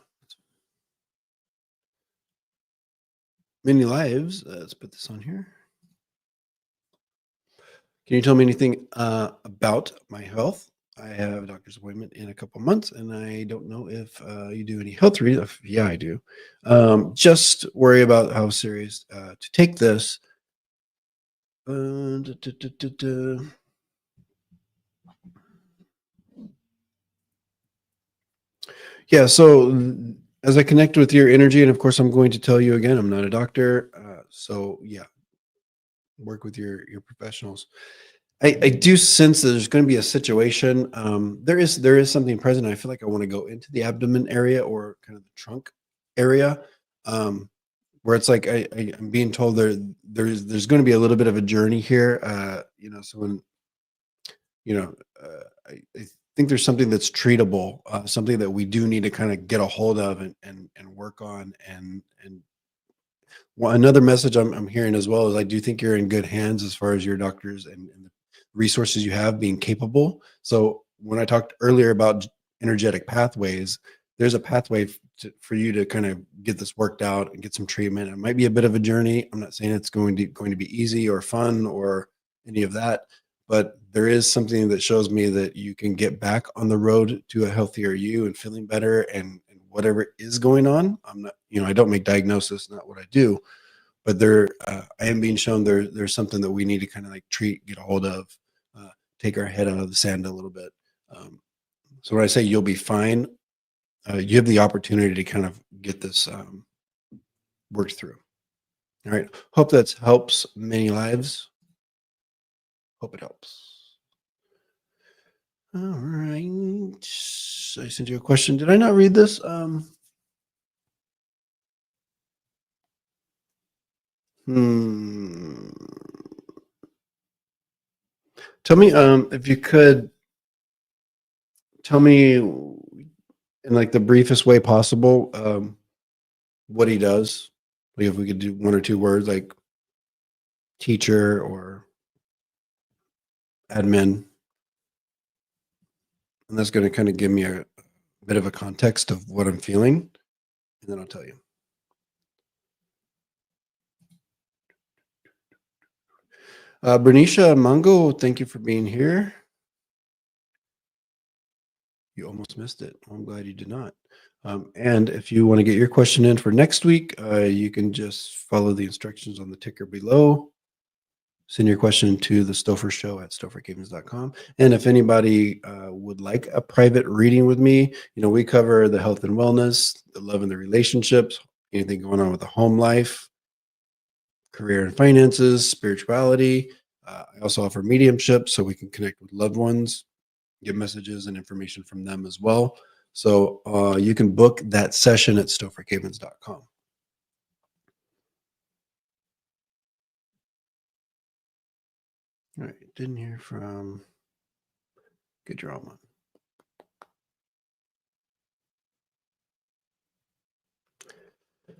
Many lives. Let's put this on here. Can you tell me anything about my health? I have a doctor's appointment in a couple months, and I don't know if you do any health reading. Yeah, I do. Just worry about how serious to take this. Da, da, da, da, da. Yeah, so as I connect with your energy, and of course, I'm going to tell you again, I'm not a doctor. So yeah, work with your professionals. I do sense that there's going to be a situation. There is something present. I feel like I want to go into the abdomen area or kind of the trunk area, where it's like I'm being told there's going to be a little bit of a journey here. So when I think there's something that's treatable, something that we do need to kind of get a hold of and work on. And another message I'm hearing as well is I do think you're in good hands as far as your doctors and the resources you have being capable. So when I talked earlier about energetic pathways, there's a pathway for you to kind of get this worked out and get some treatment. It might be a bit of a journey. I'm not saying it's going to be easy or fun or any of that, but there is something that shows me that you can get back on the road to a healthier you and feeling better and whatever is going on. I'm not, I don't make diagnosis, not what I do, but I am being shown there's something that we need to kind of like get a hold of, take our head out of the sand a little bit. So when I say you'll be fine, you have the opportunity to kind of get this worked through. All right. Hope that helps many lives. Hope it helps. All right. I sent you a question. Did I not read this? Hmm. Tell me, if you could tell me in like the briefest way possible, what he does. Like if we could do one or two words, like teacher or admin, and that's going to kind of give me a bit of a context of what I'm feeling, and then I'll tell you. Bernicia Mango, thank you for being here. You almost missed it. I'm glad you did not. And if you want to get your question in for next week, you can just follow the instructions on the ticker below. Send your question to the Stopher Show at stophercavins.com. And if anybody would like a private reading with me, we cover the health and wellness, the love and the relationships, anything going on with the home life, career and finances, spirituality. I also offer mediumship so we can connect with loved ones, get messages and information from them as well. So you can book that session at stophercavins.com. All right, didn't hear from Good Drama.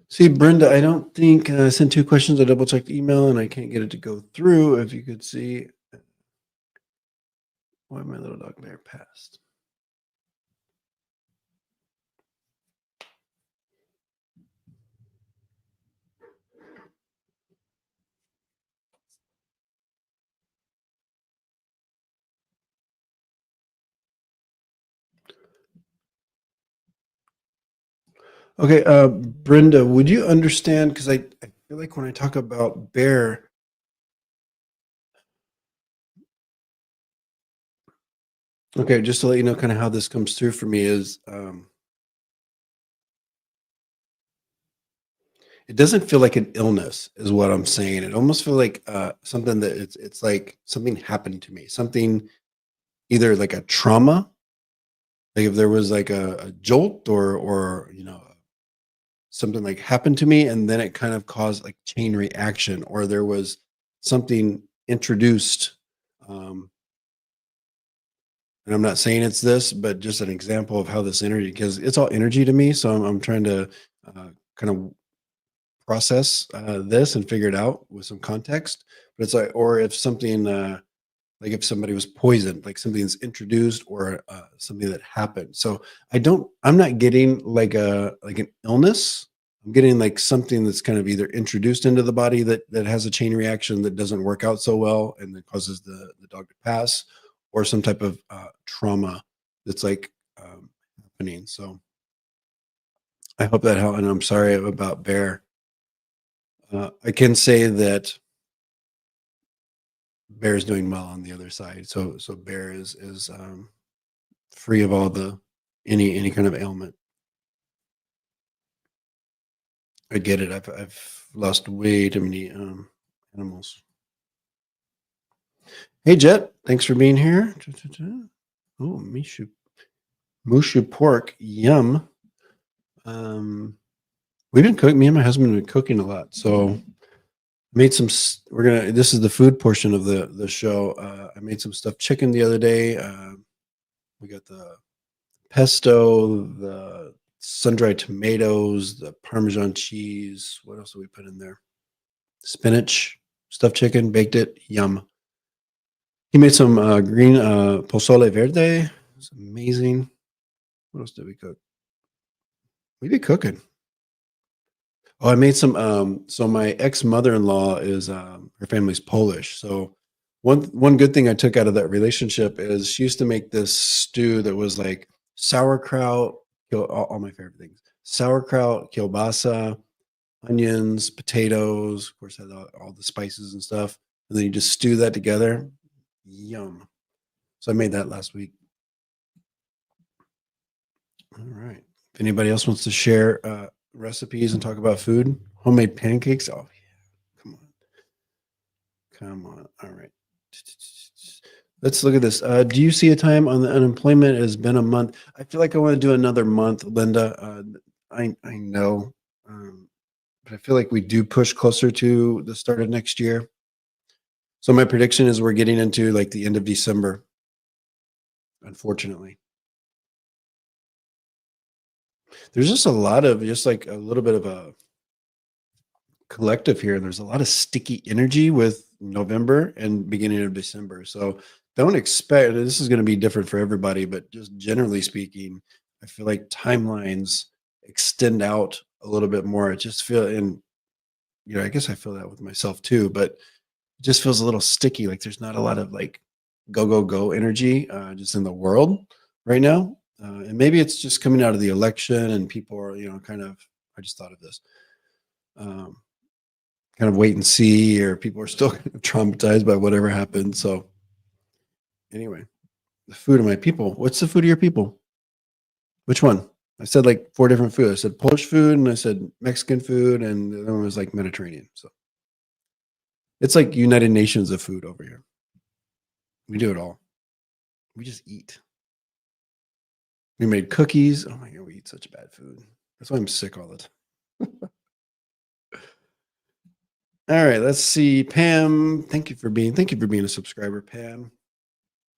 See, Brenda, I don't think I sent two questions. I double checked email and I can't get it to go through. If you could see why my little dog bear passed. Okay, Brenda, would you understand? Because I feel like when I talk about bear, okay, just to let you know kind of how this comes through for me is it doesn't feel like an illness, is what I'm saying. It almost feels like something that it's like something happened to me, something either like a trauma, like if there was like a jolt or something like happened to me and then it kind of caused like chain reaction, or there was something introduced. Um, and I'm not saying it's this, but just an example of how this energy, because it's all energy to me. So I'm trying to kind of process this and figure it out with some context. But it's like, or if something, like if somebody was poisoned, like something's introduced or something that happened. So I'm not getting like an illness. I'm getting like something that's kind of either introduced into the body that has a chain reaction that doesn't work out so well and that causes the dog to pass, or some type of trauma that's like happening. So I hope that helped. And I'm sorry about Bear. I can say that Bear is doing well on the other side. So Bear is free of all the any kind of ailment. I get it. I've lost way too many animals. Hey Jet, thanks for being here. Oh, Mushu pork, yum. We've been cooking. Me and my husband have been cooking a lot. So made some. We're gonna. This is the food portion of the show. I made some stuffed chicken the other day. We got the pesto, the sun-dried tomatoes, the Parmesan cheese. What else did we put in there? Spinach, stuffed chicken, baked it. Yum. He made some green pozole verde. It's amazing. What else did we cook? We be cooking. Oh, I made some. So my ex mother-in-law is her family's Polish. So one good thing I took out of that relationship is she used to make this stew that was like sauerkraut, all my favorite things: sauerkraut, kielbasa, onions, potatoes. Of course, had all the spices and stuff, and then you just stew that together. Yum. So I made that last week. All right. If anybody else wants to share recipes and talk about food, homemade pancakes. Oh, yeah. Come on. Come on. All right. Let's look at this. Do you see a time on the unemployment? It has been a month. I feel like I want to do another month, Linda. I know, but I feel like we do push closer to the start of next year. So my prediction is we're getting into like the end of December, unfortunately. There's just a lot of just like a little bit of a collective here. There's a lot of sticky energy with November and beginning of December. So don't expect this is going to be different for everybody, but just generally speaking, I feel like timelines extend out a little bit more. I just feel, and I guess I feel that with myself too, but it just feels a little sticky. Like there's not a lot of like go, go, go energy just in the world right now. And maybe it's just coming out of the election and people are, kind of, I just thought of this. Um, Kind of wait and see, or people are still kind of traumatized by whatever happened. So anyway, the food of my people. What's the food of your people? Which one? I said like four different foods. I said Polish food, and I said Mexican food, and the other one was like Mediterranean. So it's like United Nations of food over here. We do it all. We just eat. We made cookies. Oh my god, we eat such bad food. That's why I'm sick all the time. All right, let's see. Pam, thank you for being a subscriber, Pam.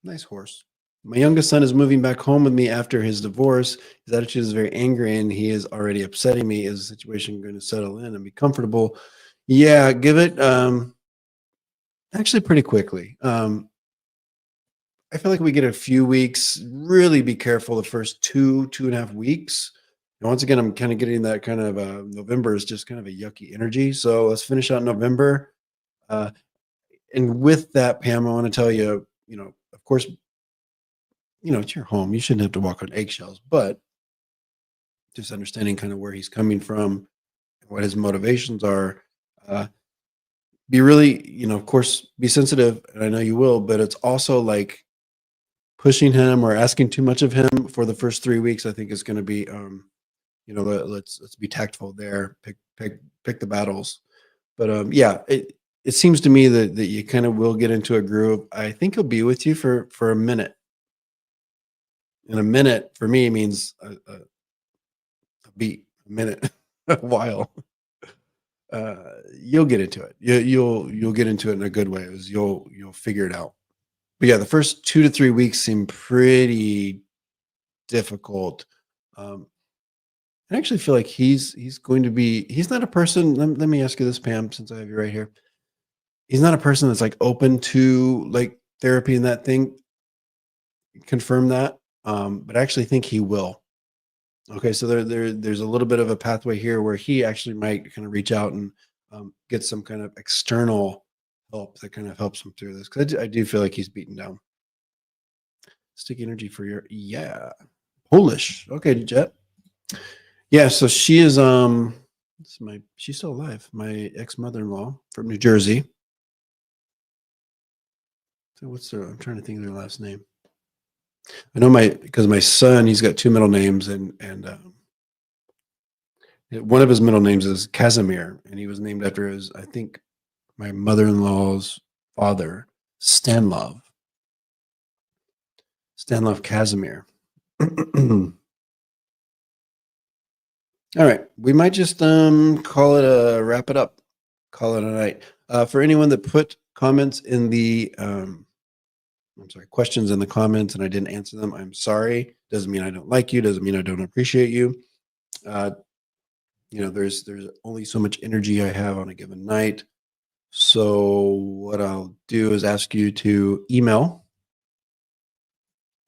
Nice horse. My youngest son is moving back home with me after his divorce. His attitude is very angry and he is already upsetting me. Is the situation going to settle in and be comfortable? Yeah, give it actually pretty quickly. I feel like we get a few weeks. Really be careful the first 2.5 weeks. And once again, I'm kind of getting that kind of November is just kind of a yucky energy. So let's finish out November. Uh, and with that, Pam, I want to tell you, of course, it's your home. You shouldn't have to walk on eggshells, but just understanding kind of where he's coming from and what his motivations are. Uh, be really, of course, be sensitive, and I know you will, but it's also like pushing him or asking too much of him for the first 3 weeks. I think is going to be, let's be tactful there. Pick the battles. But yeah, it seems to me that you kind of will get into a groove. I think he'll be with you for a minute. And a minute for me means a beat, a minute, a while. You'll get into it. You'll get into it in a good way. As you'll figure it out. But yeah, the first 2 to 3 weeks seem pretty difficult. I actually feel like he's going to be. He's not a person. Let me ask you this, Pam, since I have you right here. He's not a person that's like open to like therapy and that thing. Confirm that. But I actually think he will. Okay, so there's a little bit of a pathway here where he actually might kind of reach out and get some kind of external help that kind of helps him through this. Because I do feel like he's beaten down. Sticky energy for your Polish. Okay, Jet. Yeah, so she is she's still alive. My ex-mother-in-law from New Jersey. So I'm trying to think of their last name. I know because my son, he's got two middle names, and one of his middle names is Casimir, and he was named after I think, my mother-in-law's father, Stanlov Casimir. All right, we might just wrap it up, call it a night. For anyone that put comments in the questions in the comments and I didn't answer them, I'm sorry. Doesn't mean I don't like you. Doesn't mean I don't appreciate you. There's only so much energy I have on a given night. So what I'll do is ask you to email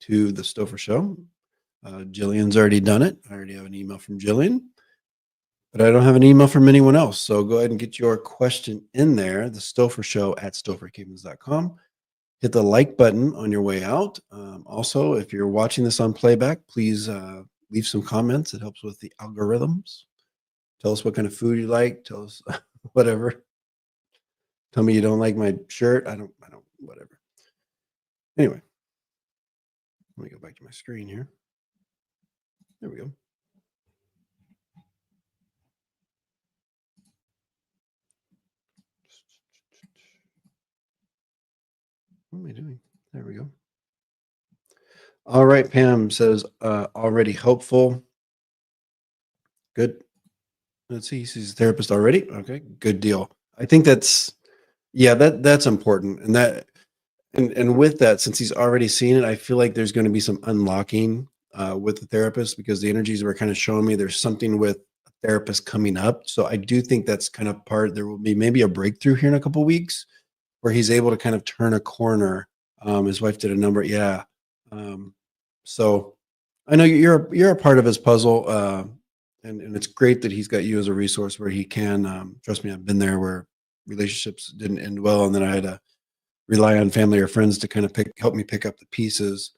to the Stopher Show. Jillian's already done it. I already have an email from Jillian, but I don't have an email from anyone else. So go ahead and get your question in there, the Stopher Show at stophercavins.com. Hit the like button on your way out. Also, if you're watching this on playback, please leave some comments. It helps with the algorithms. Tell us what kind of food you like. Tell us whatever. Tell me you don't like my shirt. I don't, whatever. Anyway, let me go back to my screen here. There we go. What am I doing? There we go. All right, Pam says already hopeful. Good. Let's see. He's a therapist already. Okay, good deal. I think that's important. And with that, since he's already seen it, I feel like there's going to be some unlocking with the therapist, because the energies were kind of showing me there's something with a therapist coming up. So I do think that's kind of there will be maybe a breakthrough here in a couple of weeks where he's able to kind of turn a corner. His wife did a number. Yeah. So I know you're a part of his puzzle. And it's great that he's got you as a resource where he can, trust me, I've been there where relationships didn't end well. And then I had to rely on family or friends to kind of help me pick up the pieces.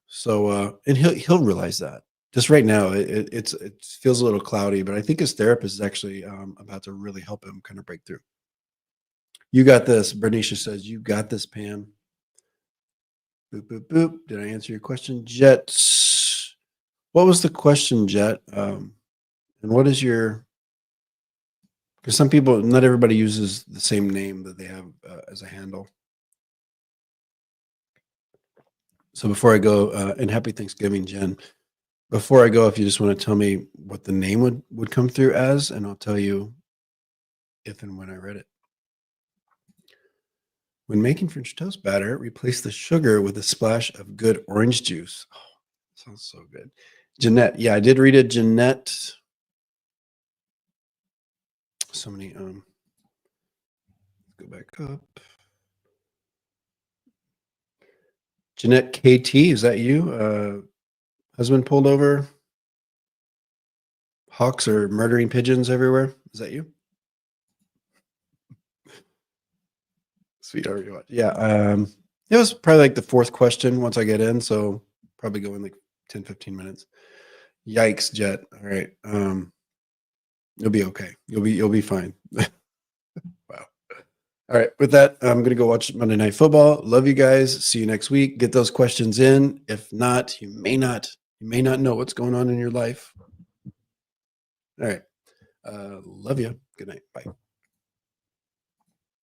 So, and he'll realize that. Just right now, it feels a little cloudy, but I think his therapist is actually about to really help him kind of break through. You got this. Bernicia says, you got this, Pam. Boop, boop, boop. Did I answer your question? Jet. What was the question, Jet? And what is your, because some people, not everybody uses the same name that they have as a handle. So before I go, and happy Thanksgiving, Jen. Before I go, if you just want to tell me what the name would come through as, and I'll tell you if and when I read it. When making French toast batter, replace the sugar with a splash of good orange juice. Oh, sounds so good. Jeanette. Yeah, I did read it. Jeanette. So many, go back up. Jeanette KT, is that you? Husband pulled over. Hawks are murdering pigeons everywhere. Is that you? Sweetheart. Yeah. It was probably like the fourth question once I get in. So probably go in like 10, 15 minutes. Yikes, Jet. All right. You'll be okay. You'll be fine. Wow. All right. With that, I'm gonna go watch Monday Night Football. Love you guys. See you next week. Get those questions in. If not, you may not know what's going on in your life. All right. Love you. Good night. Bye.